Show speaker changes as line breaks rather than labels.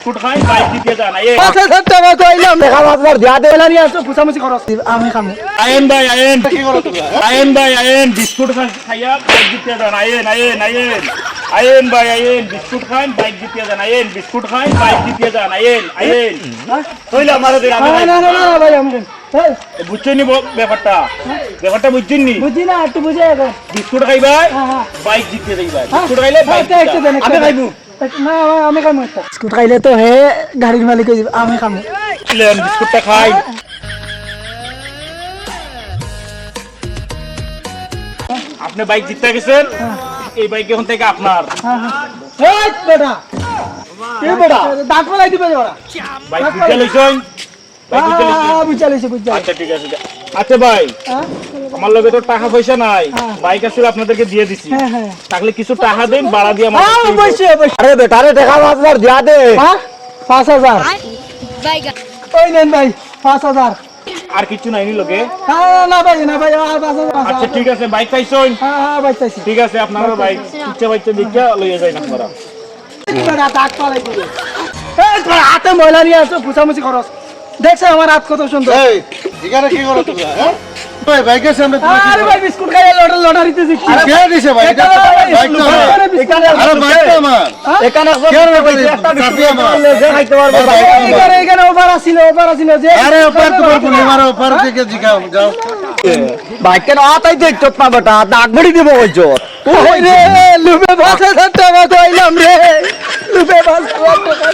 foot খাই bike দিতে যান আয়ে
5000 টাকা কইলাম দেখা বাজার দিয়া দেলা নি আছো পুছামুছি খরচ আমি খামু
আয়েন ভাই আয়েন কি করো তুমি আয়েন ভাই আয়েন বিস্কুট খাইয়া বাইক দিতে যান আয়েন আয়েন আয়েন আয়েন ভাই আয়েন বিস্কুট খান বাইক দিতে যান আয়েন বিস্কুট খান বাইক দিতে যান আয়েন আয়েন কইলা মারো দিন আমি
না না না ভাই আমি
বুঝছনি ব্যাপারটা ব্যাপারটা বুঝছনি
বুঝি না একটু বুঝে এখন
বিস্কুট খাইবা বাইক দিতে যাইবা বিস্কুট খাইলে বাইক আমি খাইবো
না আমি খামু বিস্কুট খাইলে তো হে গাড়ির মালিক আমি খামু
লেন বিস্কুটটা খাই আপনি বাইক জিততে গেছেন এই বাইক এখন থেকে আপনার
এই বেটা এই বেটা দাঁত ফলাই দিবে ওরা
বাইক বুঝতে লইছেন বাইক বুঝতে লইছেন
বুঝা লইছে বুঝা
আচ্ছা ঠিক আছে আচ্ছা ভাই আমার লগে তো টাকা পয়সা নাই বাইক আসলে আপনাদেরকে দিয়ে দিছি তাহলে কিছু টাকা দেন ভাড়া দিয়ে আমার
অবশ্যই অবশ্যই
আরে বেটা রে টাকা 5000 দিয়া দে
5000
বাইগা
ওই নেন ভাই 5000
আর কিছু নাই নি লগে
না ভাই আর 5000
আচ্ছা ঠিক আছে বাইক পাইছেন
হ্যাঁ পাইতাছি
ঠিক আছে আপনারা বাইক ইচ্ছা বাইকটা দেখে লইয়া যাই না আপনারা
বেটা দাঁত ফলাই দিবে এই তোর হাতে ময়লা নিয়ে আসো পুছামুছি খরচ দেখছ আমার হাত কত সুন্দর
এই এখানে কি করো তুমি হ্যাঁ ভাই বাইকের সামনে তুমি কি
আরে ভাই বিস্কুট খাইয়া লটারিতে জিতছি
কে দিছে ভাই এটা বাইক তো আমার আরে বাইক তো আমার
এখানে
একটা চাবি আমার
যে খাইতে পারবে এখানে ওভার আছিল যে
আরে ওপার তোমার কোন মারো ওপার থেকে জিগাও যাও
বাইক কেন আতাই দেখছ না বেটা দাগ ভরি দিব কইছো ওই রে লুবে 5000 টাকা কইলাম রে লুবে 5000 টাকা